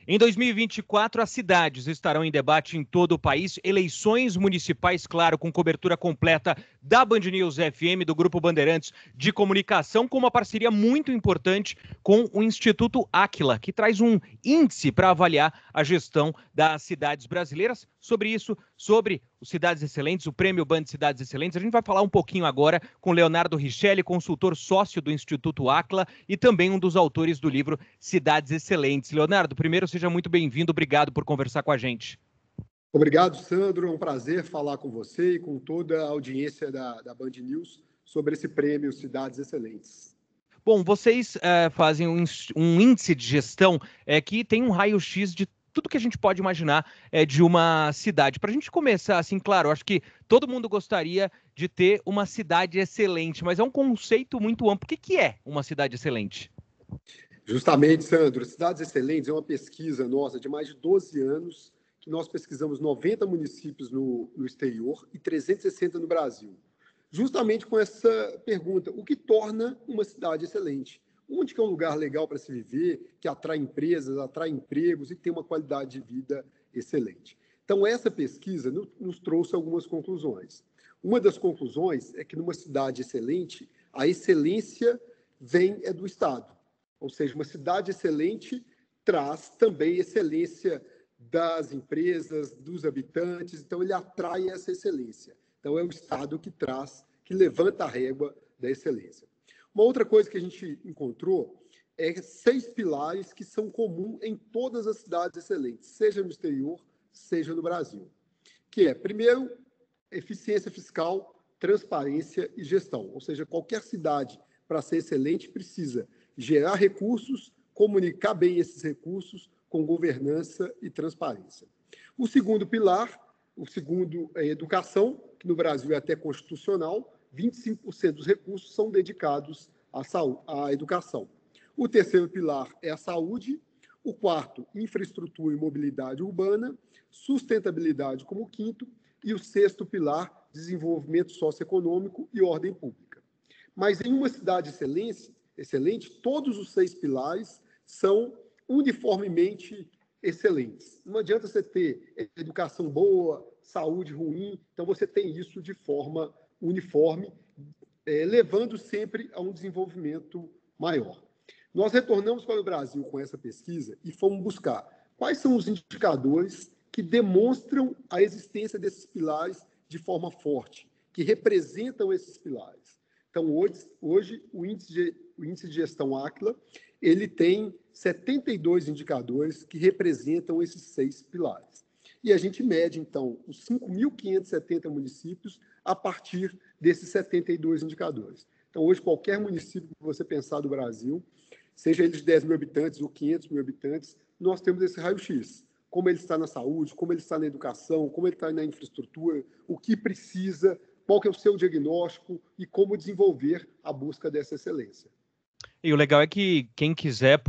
Em 2024, as cidades estarão em debate em todo o país. Eleições municipais, claro, com cobertura completa da Band News FM, do Grupo Bandeirantes de Comunicação, com uma parceria muito importante com o Instituto Áquila, que traz um índice para avaliar a gestão das cidades brasileiras. Sobre isso, sobre os Cidades Excelentes, o Prêmio Band Cidades Excelentes, a gente vai falar um pouquinho agora com Leonardo Richelli, consultor sócio do Instituto Áquila e também um dos autores do livro Cidades Excelentes. Leonardo, primeiro, seja muito bem-vindo, obrigado por conversar com a gente. Obrigado, Sandro, é um prazer falar com você e com toda a audiência da Band News sobre esse prêmio Cidades Excelentes. Bom, vocês fazem um índice de gestão que tem um raio-x de tudo que a gente pode imaginar de uma cidade. Para a gente começar, assim, claro, acho que todo mundo gostaria de ter uma cidade excelente, mas é um conceito muito amplo. O que é uma cidade excelente? Justamente, Sandro, Cidades Excelentes é uma pesquisa nossa de mais de 12 anos, que nós pesquisamos 90 municípios no exterior e 360 no Brasil. Justamente com essa pergunta, o que torna uma cidade excelente? Onde que é um lugar legal para se viver, que atrai empresas, atrai empregos e tem uma qualidade de vida excelente? Então, essa pesquisa nos trouxe algumas conclusões. Uma das conclusões é que numa cidade excelente, a excelência vem do Estado. Ou seja, uma cidade excelente traz também excelência das empresas, dos habitantes, então ele atrai essa excelência. Então, é o Estado que traz, que levanta a régua da excelência. Uma outra coisa que a gente encontrou é 6 pilares que são comuns em todas as cidades excelentes, seja no exterior, seja no Brasil. Que é, primeiro, eficiência fiscal, transparência e gestão. Ou seja, qualquer cidade, para ser excelente, precisa gerar recursos, comunicar bem esses recursos com governança e transparência. O segundo pilar, o segundo é educação, que no Brasil é até constitucional, 25% dos recursos são dedicados à educação. O terceiro pilar é a saúde. O quarto, infraestrutura e mobilidade urbana. Sustentabilidade como quinto. E o sexto pilar, desenvolvimento socioeconômico e ordem pública. Mas em uma cidade excelente, todos os 6 pilares são uniformemente excelentes. Não adianta você ter educação boa, saúde ruim, então você tem isso de forma uniforme, levando sempre a um desenvolvimento maior. Nós retornamos para o Brasil com essa pesquisa e fomos buscar quais são os indicadores que demonstram a existência desses pilares de forma forte, que representam esses pilares. Então, hoje o índice de gestão Áquila, ele tem 72 indicadores que representam esses 6 pilares. E a gente mede, então, os 5.570 municípios a partir desses 72 indicadores. Então, hoje, qualquer município que você pensar do Brasil, seja ele de 10 mil habitantes ou 500 mil habitantes, nós temos esse raio-x. Como ele está na saúde, como ele está na educação, como ele está na infraestrutura, o que precisa, qual que é o seu diagnóstico e como desenvolver a busca dessa excelência. E o legal é que quem quiser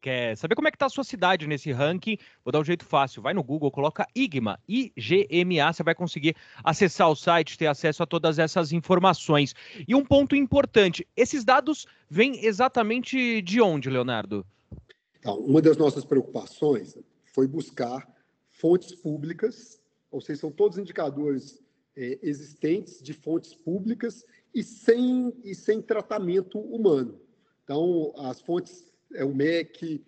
quer saber como é que está a sua cidade nesse ranking, vou dar um jeito fácil, vai no Google, coloca IGMA, I-G-M-A, você vai conseguir acessar o site, ter acesso a todas essas informações. E um ponto importante, esses dados vêm exatamente de onde, Leonardo? Então, uma das nossas preocupações foi buscar fontes públicas, ou seja, são todos indicadores existentes de fontes públicas e sem tratamento humano. Então, as fontes é o MEC,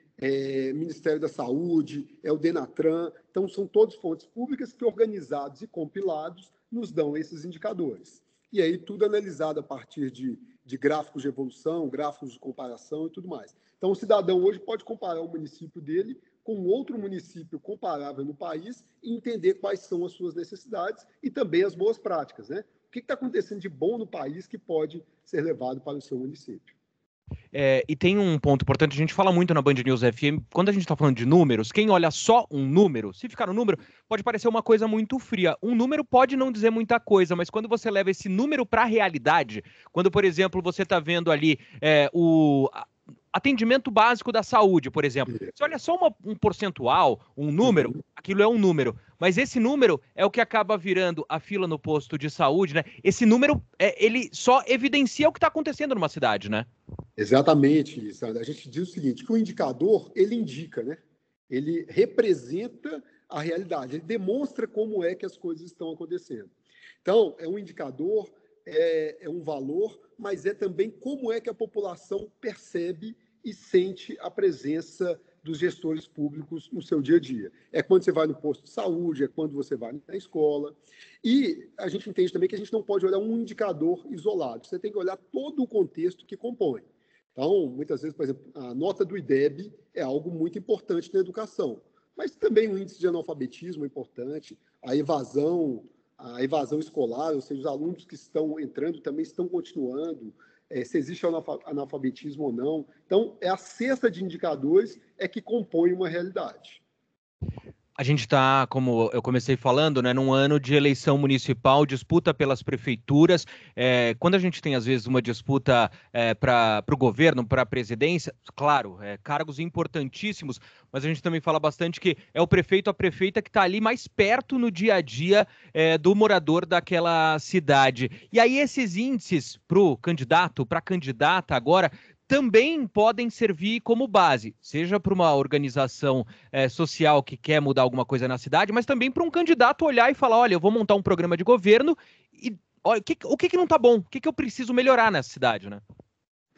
Ministério da Saúde, é o Denatran. Então, são todas fontes públicas que, organizados e compilados, nos dão esses indicadores. E aí, tudo analisado a partir de gráficos de evolução, gráficos de comparação e tudo mais. Então, o cidadão hoje pode comparar o município dele com outro município comparável no país e entender quais são as suas necessidades e também as boas práticas, né? O que está acontecendo de bom no país que pode ser levado para o seu município? E tem um ponto importante, a gente fala muito na Band News FM, quando a gente está falando de números, quem olha só um número, se ficar no número, pode parecer uma coisa muito fria. Um número pode não dizer muita coisa, mas quando você leva esse número para a realidade, quando, por exemplo, você está vendo ali o atendimento básico da saúde, por exemplo. Você olha só um percentual, um número, aquilo é um número. Mas esse número é o que acaba virando a fila no posto de saúde, né? Esse número, ele só evidencia o que está acontecendo numa cidade, né? Exatamente, Sandra. A gente diz o seguinte, que o indicador, ele indica, né? Ele representa a realidade, ele demonstra como é que as coisas estão acontecendo. Então, é um indicador, é um valor, mas é também como é que a população percebe e sente a presença dos gestores públicos no seu dia a dia. É quando você vai no posto de saúde, é quando você vai na escola. E a gente entende também que a gente não pode olhar um indicador isolado, você tem que olhar todo o contexto que compõe. Então, muitas vezes, por exemplo, a nota do IDEB é algo muito importante na educação, mas também o índice de analfabetismo é importante, a evasão escolar, ou seja, os alunos que estão entrando também estão continuando, se existe analfabetismo ou não. Então, é a cesta de indicadores que compõe uma realidade. A gente está, como eu comecei falando, né, num ano de eleição municipal, disputa pelas prefeituras. Quando a gente tem, às vezes, uma disputa para o governo, para a presidência, claro, cargos importantíssimos, mas a gente também fala bastante que é o prefeito, a prefeita que está ali mais perto no dia a dia do morador daquela cidade. E aí esses índices para o candidato, para a candidata agora, também podem servir como base, seja para uma organização social que quer mudar alguma coisa na cidade, mas também para um candidato olhar e falar, olha, eu vou montar um programa de governo e olha, o que não está bom? O que eu preciso melhorar nessa cidade, né?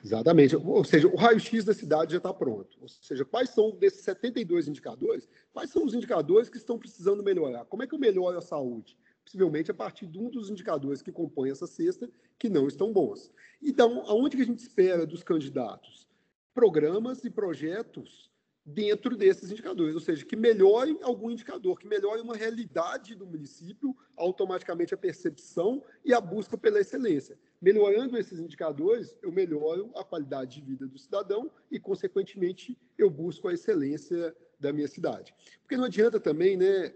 Exatamente. Ou seja, o raio-x da cidade já está pronto. Ou seja, quais são desses 72 indicadores, quais são os indicadores que estão precisando melhorar? Como é que eu melhoro a saúde? Possivelmente a partir de um dos indicadores que compõem essa cesta que não estão bons. Então, aonde que a gente espera dos candidatos? Programas e projetos dentro desses indicadores, ou seja, que melhorem algum indicador, que melhorem uma realidade do município, automaticamente a percepção e a busca pela excelência. Melhorando esses indicadores, eu melhoro a qualidade de vida do cidadão e, consequentemente, eu busco a excelência da minha cidade. Porque não adianta também, né,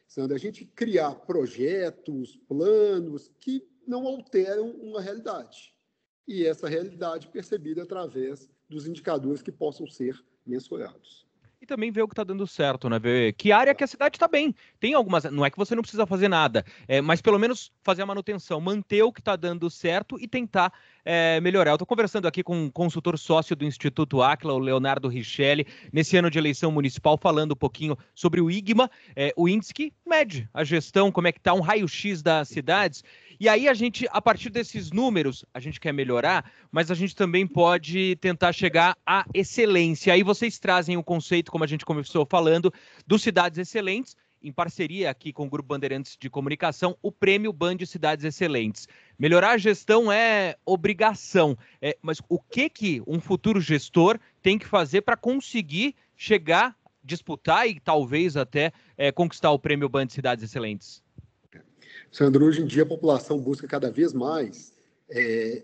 Sandra, a gente criar projetos, planos que não alteram uma realidade. E essa realidade percebida através dos indicadores que possam ser mensurados. E também ver o que está dando certo, né? Ver que área que a cidade está bem. Tem algumas, não é que você não precisa fazer nada, mas pelo menos fazer a manutenção, manter o que está dando certo e tentar melhorar. Eu estou conversando aqui com um consultor sócio do Instituto Áquila, o Leonardo Richelli, nesse ano de eleição municipal, falando um pouquinho sobre o IGMA, o índice que mede a gestão, como é que está, um raio-x das cidades. E aí a gente, a partir desses números, a gente quer melhorar, mas a gente também pode tentar chegar à excelência. Aí vocês trazem o conceito, como a gente começou falando, dos Cidades Excelentes, em parceria aqui com o Grupo Bandeirantes de Comunicação, o Prêmio Band Cidades Excelentes. Melhorar a gestão é obrigação, mas o que um futuro gestor tem que fazer para conseguir chegar, disputar e talvez até conquistar o Prêmio Band Cidades Excelentes? Sandro, hoje em dia a população busca cada vez mais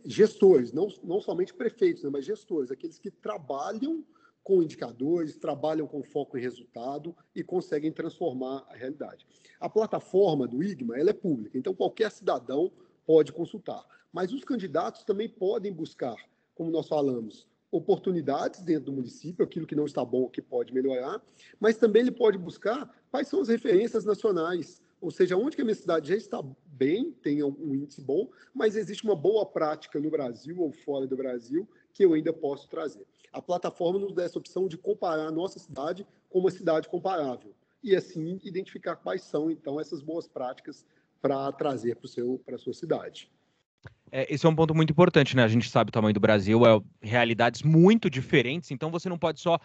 gestores, não somente prefeitos, né, mas gestores, aqueles que trabalham com indicadores, trabalham com foco em resultado e conseguem transformar a realidade. A plataforma do IGMA ela é pública, então qualquer cidadão pode consultar. Mas os candidatos também podem buscar, como nós falamos, oportunidades dentro do município, aquilo que não está bom, que pode melhorar, mas também ele pode buscar quais são as referências nacionais, ou seja, onde que a minha cidade já está bem, tem um índice bom, mas existe uma boa prática no Brasil ou fora do Brasil que eu ainda posso trazer. A plataforma nos dá essa opção de comparar a nossa cidade com uma cidade comparável e, assim, identificar quais são, então, essas boas práticas para trazer para a sua cidade. Esse é um ponto muito importante, né? A gente sabe o tamanho do Brasil, realidades muito diferentes, então você não pode só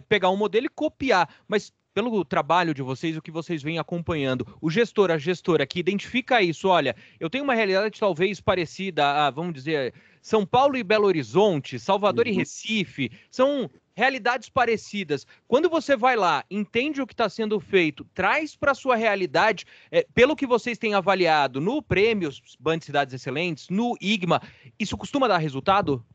pegar um modelo e copiar, mas pelo trabalho de vocês, o que vocês vêm acompanhando, o gestor, a gestora que identifica isso, olha, eu tenho uma realidade talvez parecida a, vamos dizer, São Paulo e Belo Horizonte, Salvador e Recife, são realidades parecidas. Quando você vai lá, entende o que está sendo feito, traz para a sua realidade, pelo que vocês têm avaliado no Prêmio Band Cidades Excelentes, no IGMA, isso costuma dar resultado?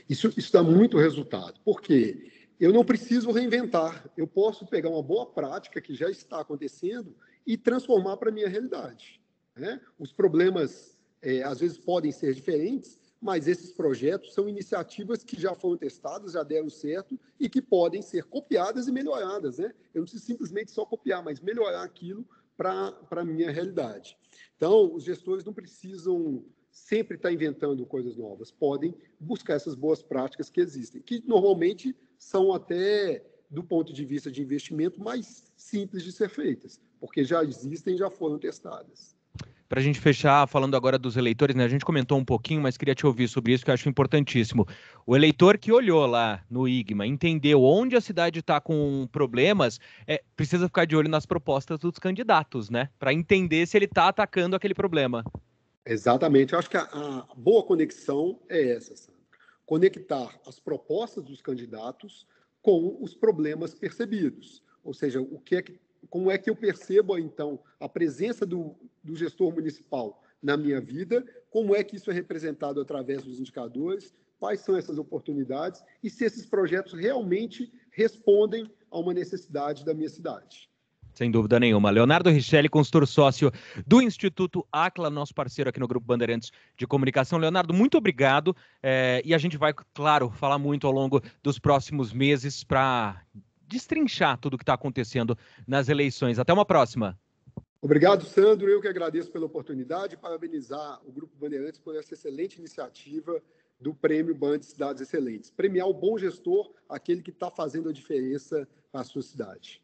Isso dá muito resultado. Por quê? Eu não preciso reinventar. Eu posso pegar uma boa prática que já está acontecendo e transformar para a minha realidade. Né? Os problemas, às vezes, podem ser diferentes, mas esses projetos são iniciativas que já foram testadas, já deram certo e que podem ser copiadas e melhoradas. Né? Eu não preciso simplesmente só copiar, mas melhorar aquilo para a minha realidade. Então, os gestores não precisam sempre estar inventando coisas novas, podem buscar essas boas práticas que existem, que normalmente são até do ponto de vista de investimento, mais simples de ser feitas, porque já existem, já foram testadas. Para a gente fechar, falando agora dos eleitores, né? A gente comentou um pouquinho, mas queria te ouvir sobre isso, que eu acho importantíssimo. O eleitor que olhou lá no IGMA, entendeu onde a cidade está com problemas, precisa ficar de olho nas propostas dos candidatos, né? Para entender se ele está atacando aquele problema. Exatamente. Eu acho que a boa conexão é essa, Sandra. Conectar as propostas dos candidatos com os problemas percebidos. Ou seja, como é que eu percebo, então, a presença do gestor municipal na minha vida, como é que isso é representado através dos indicadores, quais são essas oportunidades e se esses projetos realmente respondem a uma necessidade da minha cidade. Sem dúvida nenhuma. Leonardo Richelli, consultor sócio do Instituto ACLA, nosso parceiro aqui no Grupo Bandeirantes de Comunicação. Leonardo, muito obrigado. E a gente vai, claro, falar muito ao longo dos próximos meses para destrinchar tudo o que está acontecendo nas eleições. Até uma próxima. Obrigado, Sandro. Eu que agradeço pela oportunidade e parabenizar o Grupo Bandeirantes por essa excelente iniciativa do Prêmio Band Cidades Excelentes. Premiar o bom gestor, aquele que está fazendo a diferença na sua cidade.